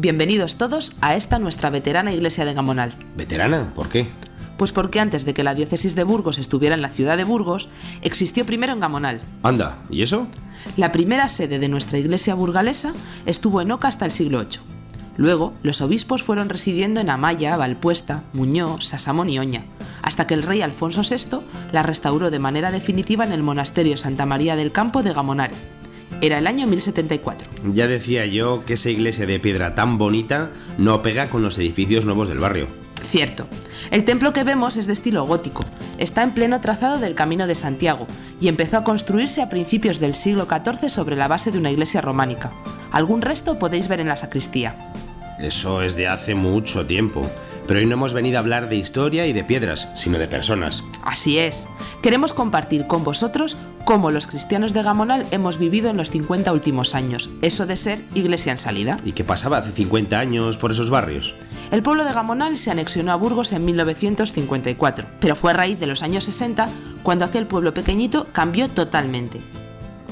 Bienvenidos todos a esta nuestra veterana iglesia de Gamonal. ¿Veterana? ¿Por qué? Pues porque antes de que la diócesis de Burgos estuviera en la ciudad de Burgos, existió primero en Gamonal. Anda, ¿y eso? La primera sede de nuestra iglesia burgalesa estuvo en Oca hasta el siglo VIII. Luego, los obispos fueron residiendo en Amaya, Valpuesta, Muñoz, Sasamón y Oña, hasta que el rey Alfonso VI la restauró de manera definitiva en el monasterio Santa María del Campo de Gamonal. Era el año 1074. Ya decía yo que esa iglesia de piedra tan bonita no pega con los edificios nuevos del barrio. Cierto. El templo que vemos es de estilo gótico. Está en pleno trazado del Camino de Santiago y empezó a construirse a principios del siglo XIV sobre la base de una iglesia románica. Algún resto podéis ver en la sacristía. Eso es de hace mucho tiempo. Pero hoy no hemos venido a hablar de historia y de piedras, sino de personas. Así es. Queremos compartir con vosotros cómo los cristianos de Gamonal hemos vivido en los 50 últimos años, eso de ser iglesia en salida. ¿Y qué pasaba hace 50 años por esos barrios? El pueblo de Gamonal se anexionó a Burgos en 1954, pero fue a raíz de los años 60 cuando aquel pueblo pequeñito cambió totalmente.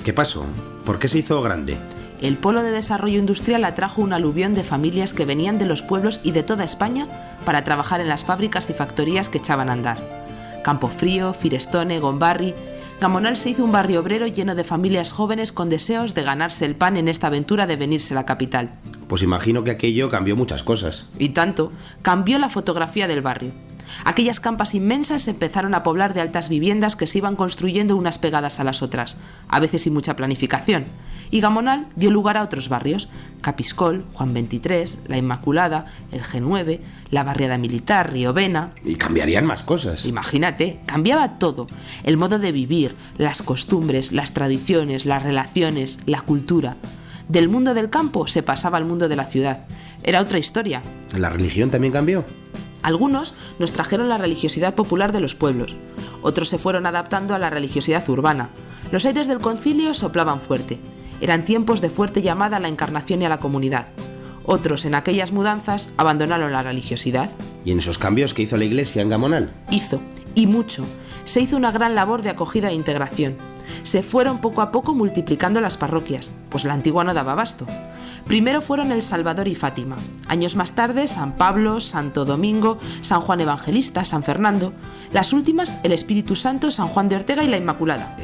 ¿Qué pasó? ¿Por qué se hizo grande? El polo de desarrollo industrial atrajo un aluvión de familias que venían de los pueblos y de toda España para trabajar en las fábricas y factorías que echaban a andar. Campofrío, Firestone, Gombarri. Gamonal se hizo un barrio obrero lleno de familias jóvenes con deseos de ganarse el pan en esta aventura de venirse a la capital. Pues imagino que aquello cambió muchas cosas. Y tanto, cambió la fotografía del barrio. Aquellas campas inmensas se empezaron a poblar de altas viviendas que se iban construyendo unas pegadas a las otras, a veces sin mucha planificación. Y Gamonal dio lugar a otros barrios: Capiscol, Juan XXIII, La Inmaculada, el G9, la Barriada Militar, Riovena. Y cambiarían más cosas. Imagínate, cambiaba todo: el modo de vivir, las costumbres, las tradiciones, las relaciones, la cultura. Del mundo del campo se pasaba al mundo de la ciudad. Era otra historia. ¿La religión también cambió? Algunos nos trajeron la religiosidad popular de los pueblos, otros se fueron adaptando a la religiosidad urbana. Los aires del concilio soplaban fuerte. Eran tiempos de fuerte llamada a la encarnación y a la comunidad. Otros, en aquellas mudanzas, abandonaron la religiosidad. ¿Y en esos cambios qué hizo la iglesia en Gamonal? Hizo, y mucho. Se hizo una gran labor de acogida e integración. Se fueron poco a poco multiplicando las parroquias, pues la antigua no daba abasto. Primero fueron El Salvador y Fátima. Años más tarde, San Pablo, Santo Domingo, San Juan Evangelista, San Fernando. Las últimas, el Espíritu Santo, San Juan de Ortega y la Inmaculada.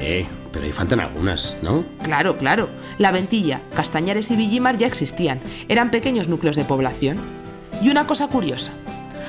Pero ahí faltan algunas, ¿no? Claro. La Ventilla, Castañares y Villimar ya existían. Eran pequeños núcleos de población. Y una cosa curiosa.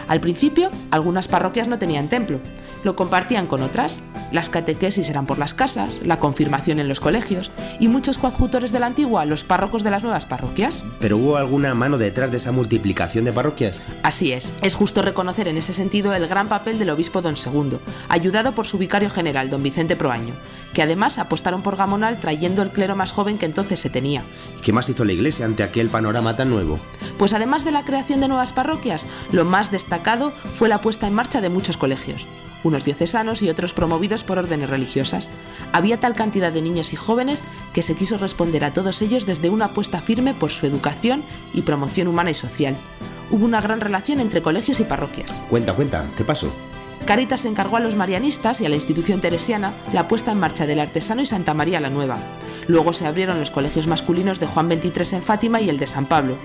Al principio, algunas parroquias no tenían templo. Lo compartían con otras. Las catequesis eran por las casas, la confirmación en los colegios y muchos coadjutores de la antigua, los párrocos de las nuevas parroquias. ¿Pero hubo alguna mano detrás de esa multiplicación de parroquias? Así es. Es justo reconocer en ese sentido el gran papel del obispo don II, ayudado por su vicario general, don Vicente Proaño, que además apostaron por Gamonal trayendo el clero más joven que entonces se tenía. ¿Y qué más hizo la iglesia ante aquel panorama tan nuevo? Pues además de la creación de nuevas parroquias, lo más destacado fue la puesta en marcha de muchos colegios. Unos diocesanos y otros promovidos por órdenes religiosas. Había tal cantidad de niños y jóvenes que se quiso responder a todos ellos desde una apuesta firme por su educación y promoción humana y social. Hubo una gran relación entre colegios y parroquias. Cuenta, ¿qué pasó? Cáritas encargó a los marianistas y a la institución teresiana la puesta en marcha del Artesano y Santa María la Nueva. Luego se abrieron los colegios masculinos de Juan XXIII en Fátima y el de San Pablo.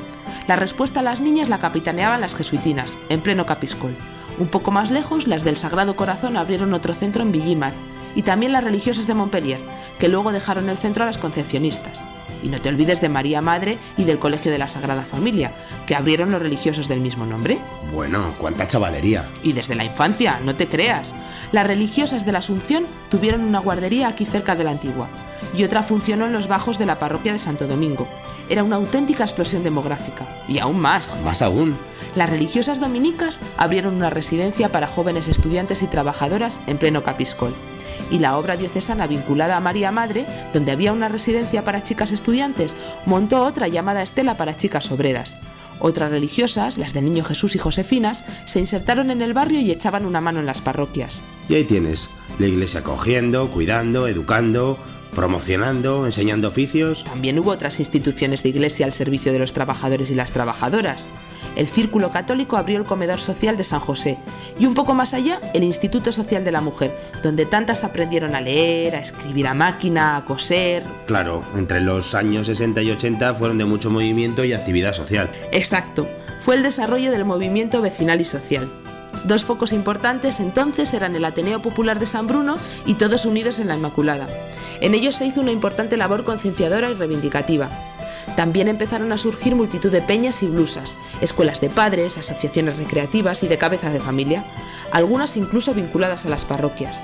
La respuesta a las niñas la capitaneaban las jesuitinas, en pleno Capiscol. Un poco más lejos, las del Sagrado Corazón abrieron otro centro en Villimar, y también las religiosas de Montpellier, que luego dejaron el centro a las concepcionistas. Y no te olvides de María Madre y del Colegio de la Sagrada Familia, que abrieron los religiosos del mismo nombre. Bueno, cuánta chavalería. Y desde la infancia, no te creas. Las religiosas de la Asunción tuvieron una guardería aquí cerca de la Antigua, y otra funcionó en los bajos de la parroquia de Santo Domingo. Era una auténtica explosión demográfica. Y aún más. Más aún. Las religiosas dominicas abrieron una residencia para jóvenes estudiantes y trabajadoras en pleno Capiscol. Y la obra diocesana vinculada a María Madre, donde había una residencia para chicas estudiantes, montó otra llamada Estela para chicas obreras. Otras religiosas, las del Niño Jesús y Josefinas, se insertaron en el barrio y echaban una mano en las parroquias. Y ahí tienes, la iglesia acogiendo, cuidando, educando. promocionando, enseñando oficios. También hubo otras instituciones de iglesia al servicio de los trabajadores y las trabajadoras. El Círculo Católico abrió el Comedor Social de San José y un poco más allá el Instituto Social de la Mujer, donde tantas aprendieron a leer, a escribir a máquina, a coser. Claro, entre los años 60 y 80 fueron de mucho movimiento y actividad social. Exacto, fue el desarrollo del movimiento vecinal y social. Dos focos importantes entonces eran el Ateneo Popular de San Bruno y Todos Unidos en la Inmaculada. En ellos se hizo una importante labor concienciadora y reivindicativa. También empezaron a surgir multitud de peñas y blusas, escuelas de padres, asociaciones recreativas y de cabezas de familia, algunas incluso vinculadas a las parroquias.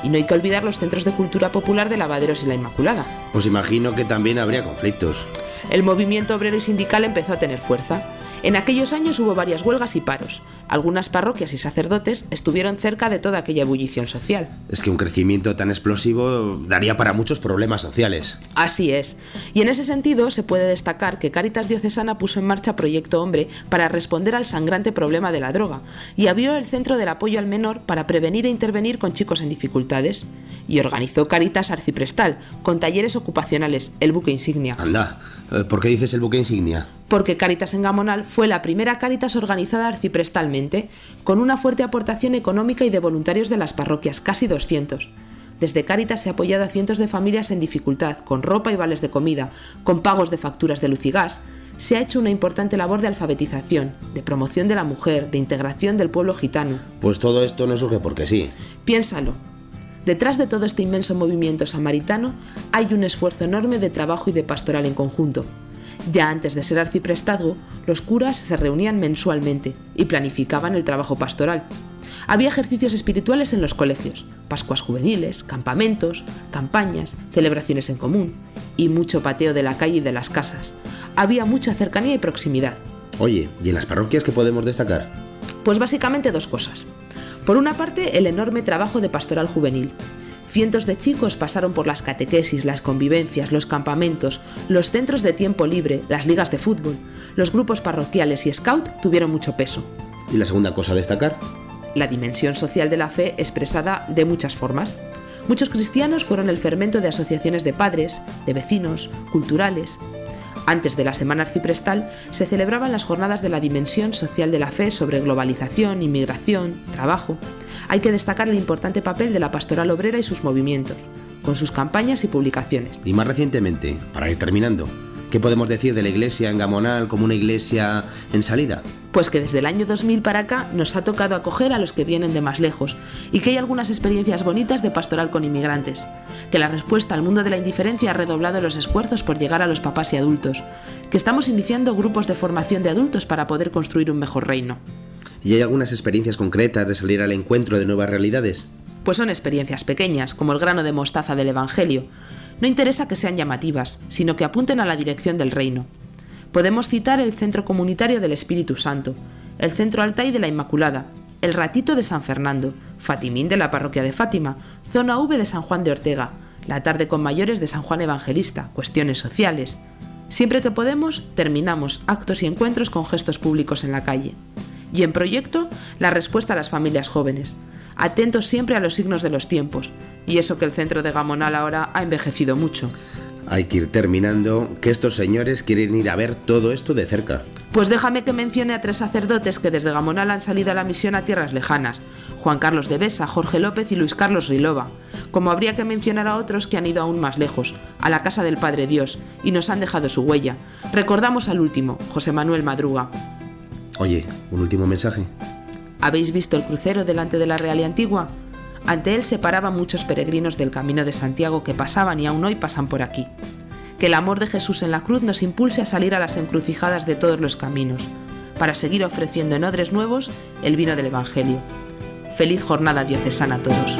Y no hay que olvidar los centros de cultura popular de Lavaderos y la Inmaculada. Pues imagino que también habría conflictos. El movimiento obrero y sindical empezó a tener fuerza. En aquellos años hubo varias huelgas y paros. Algunas parroquias y sacerdotes estuvieron cerca de toda aquella ebullición social. Es que un crecimiento tan explosivo daría para muchos problemas sociales. Así es. Y en ese sentido se puede destacar que Cáritas Diocesana puso en marcha Proyecto Hombre para responder al sangrante problema de la droga y abrió el Centro del Apoyo al Menor para prevenir e intervenir con chicos en dificultades. Y organizó Cáritas Arciprestal, con talleres ocupacionales, el buque insignia. Anda, ¿por qué dices el buque insignia? Porque Cáritas en Gamonal fue la primera Cáritas organizada arciprestalmente, con una fuerte aportación económica y de voluntarios de las parroquias, casi 200. Desde Cáritas se ha apoyado a cientos de familias en dificultad, con ropa y vales de comida, con pagos de facturas de luz y gas. Se ha hecho una importante labor de alfabetización, de promoción de la mujer, de integración del pueblo gitano. Pues todo esto no surge porque sí. Piénsalo. Detrás de todo este inmenso movimiento samaritano hay un esfuerzo enorme de trabajo y de pastoral en conjunto. Ya antes de ser arciprestazgo, los curas se reunían mensualmente y planificaban el trabajo pastoral. Había ejercicios espirituales en los colegios, pascuas juveniles, campamentos, campañas, celebraciones en común y mucho pateo de la calle y de las casas. Había mucha cercanía y proximidad. Oye, ¿y en las parroquias qué podemos destacar? Pues básicamente dos cosas. Por una parte, el enorme trabajo de pastoral juvenil. Cientos de chicos pasaron por las catequesis, las convivencias, los campamentos, los centros de tiempo libre, las ligas de fútbol. Los grupos parroquiales y scout tuvieron mucho peso. ¿Y la segunda cosa a destacar? La dimensión social de la fe expresada de muchas formas. Muchos cristianos fueron el fermento de asociaciones de padres, de vecinos, culturales. Antes de la Semana Arciprestal se celebraban las jornadas de la dimensión social de la fe sobre globalización, inmigración, trabajo. Hay que destacar el importante papel de la pastoral obrera y sus movimientos, con sus campañas y publicaciones. Y más recientemente, para ir terminando, ¿qué podemos decir de la iglesia en Gamonal como una iglesia en salida? Pues que desde el año 2000 para acá nos ha tocado acoger a los que vienen de más lejos y que hay algunas experiencias bonitas de pastoral con inmigrantes, que la respuesta al mundo de la indiferencia ha redoblado los esfuerzos por llegar a los papás y adultos, que estamos iniciando grupos de formación de adultos para poder construir un mejor reino. ¿Y hay algunas experiencias concretas de salir al encuentro de nuevas realidades? Pues son experiencias pequeñas, como el grano de mostaza del Evangelio. No interesa que sean llamativas, sino que apunten a la dirección del reino. Podemos citar el Centro Comunitario del Espíritu Santo, el Centro Altay de la Inmaculada, el Ratito de San Fernando, Fatimín de la Parroquia de Fátima, Zona V de San Juan de Ortega, la Tarde con Mayores de San Juan Evangelista, cuestiones sociales. Siempre que podemos, terminamos actos y encuentros con gestos públicos en la calle. Y en proyecto, la respuesta a las familias jóvenes, atentos siempre a los signos de los tiempos, y eso que el centro de Gamonal ahora ha envejecido mucho. Hay que ir terminando, que estos señores quieren ir a ver todo esto de cerca. Pues déjame que mencione a 3 sacerdotes que desde Gamonal han salido a la misión a tierras lejanas: Juan Carlos de Besa, Jorge López y Luis Carlos Rilova. Como habría que mencionar a otros que han ido aún más lejos, a la casa del Padre Dios, y nos han dejado su huella. Recordamos al último, José Manuel Madruga. Oye, un último mensaje. ¿Habéis visto el crucero delante de la Real y Antigua? Ante él se paraban muchos peregrinos del Camino de Santiago que pasaban y aún hoy pasan por aquí. Que el amor de Jesús en la cruz nos impulse a salir a las encrucijadas de todos los caminos, para seguir ofreciendo en odres nuevos el vino del Evangelio. Feliz jornada diocesana a todos.